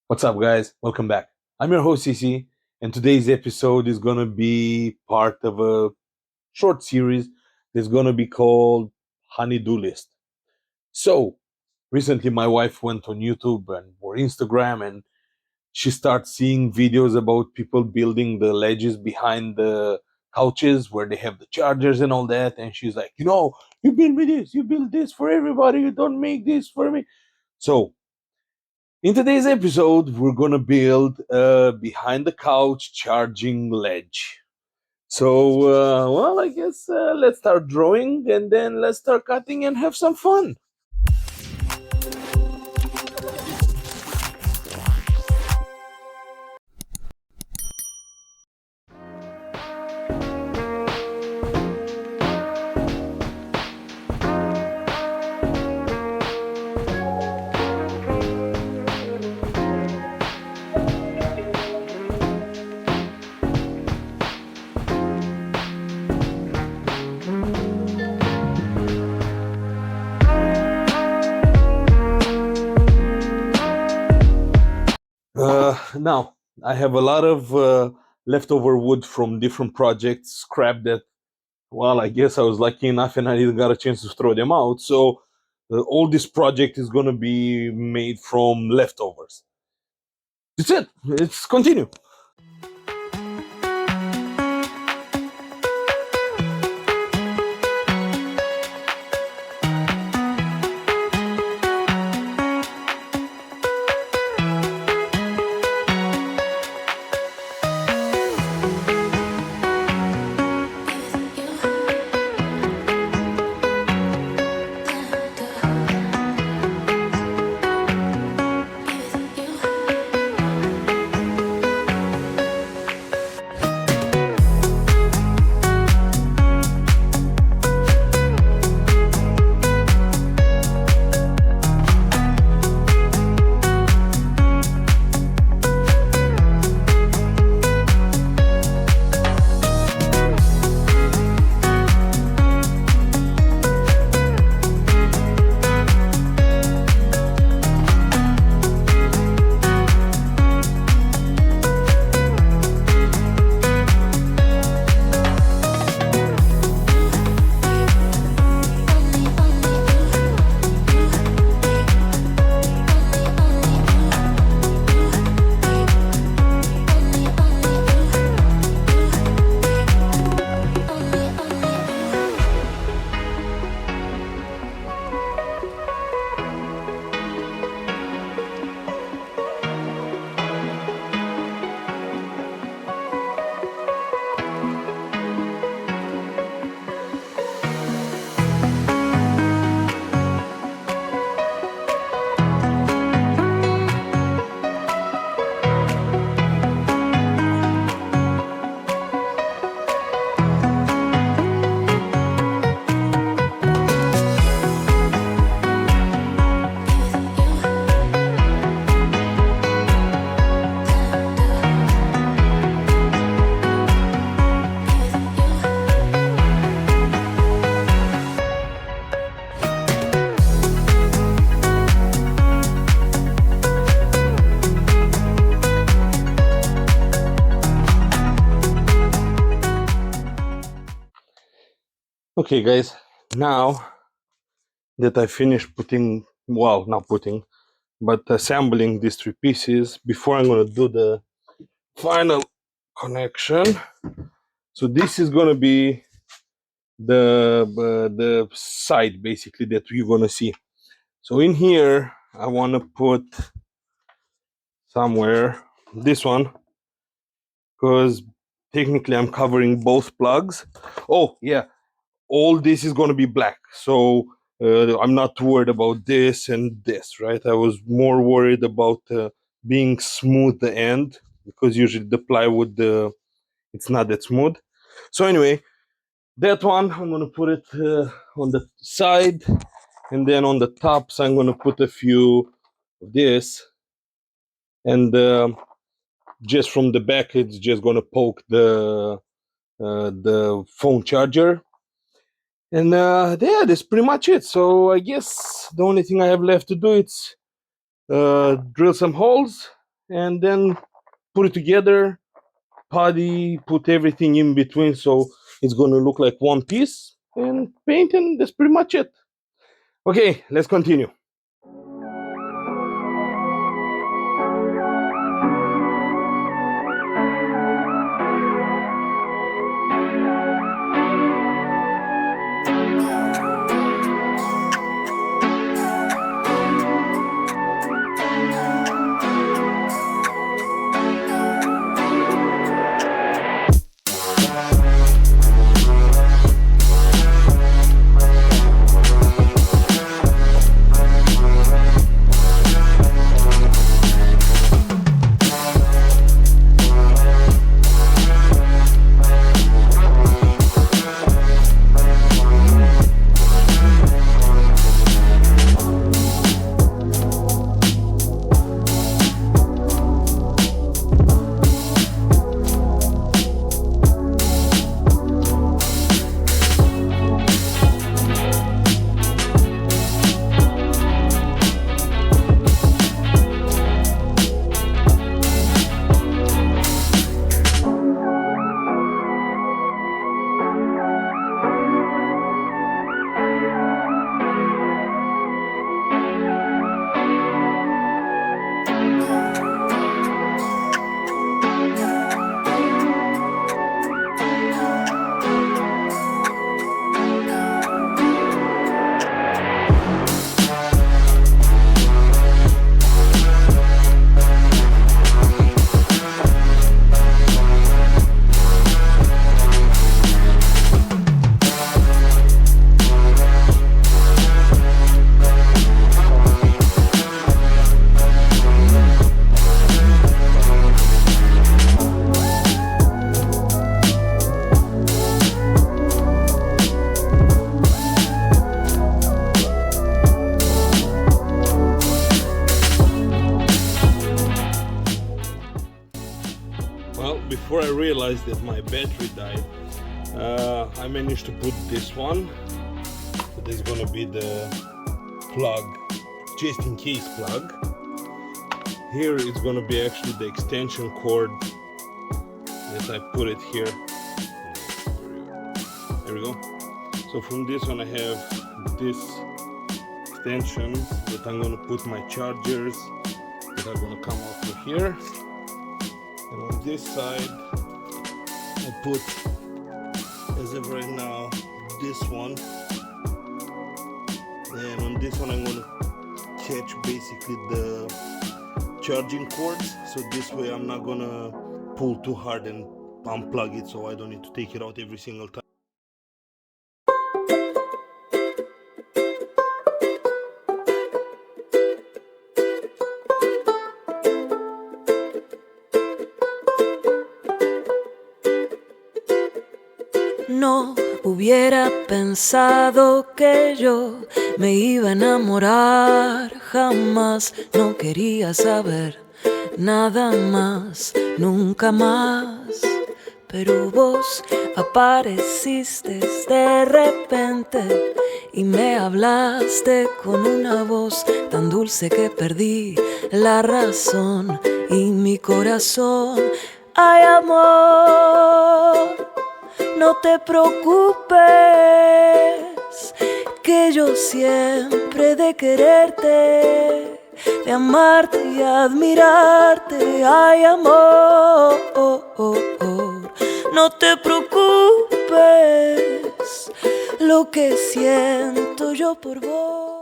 What's up, guys? Welcome back. I'm your host, CC, and today's episode is going to be part of a short series that's going to be called Honey-Do List. So, recently my wife went on YouTube and or Instagram and she started seeing videos about people building the ledges behind the couches where they have the chargers and all that. And she's like, you build me this, you build this for everybody, you don't make this for me. So, in today's episode, we're gonna build a behind the couch charging ledge. So, I guess let's start drawing and then let's start cutting and have some fun. Now, I have a lot of leftover wood from different projects, scrap that, I guess I was lucky enough and I didn't got a chance to throw them out. So, all this project is gonna be made from leftovers. That's it. Let's continue. Okay, guys, now that I finished not putting, but assembling these three pieces, before I'm going to do the final connection. So this is going to be the side basically that you're going to see. So in here, I want to put somewhere this one because technically I'm covering both plugs. Oh yeah, all this is going to be black, so I'm not worried about this and this, right? I was more worried about being smooth the end, because usually the plywood it's not that smooth. So anyway, that one I'm going to put it on the side, and then on the tops I'm going to put a few of this, and just from the back it's just going to poke the phone charger. And yeah, that's pretty much it. So I guess the only thing I have left to do is drill some holes and then put it together. Putty, put everything in between so it's gonna look like one piece, and paint, and that's pretty much it. Okay, let's continue. Well, before I realized that my battery died, I managed to put this one. So this is gonna be the plug, just in case plug. Here is gonna be actually the extension cord that I put it here. There we go. So from this one I have this extension that I'm gonna put my chargers that are gonna come out through here. And on this side, I put, as of right now, this one. And on this one, I'm going to catch basically the charging cords. So this way, I'm not going to pull too hard and unplug it, so I don't need to take it out every single time. No hubiera pensado que yo me iba a enamorar jamás. No quería saber nada más, nunca más. Pero vos apareciste de repente y me hablaste con una voz tan dulce que perdí la razón y mi corazón. Ay, amor, no te preocupes, que yo siempre he de quererte, de amarte y admirarte. Ay, amor, no te preocupes, lo que siento yo por vos.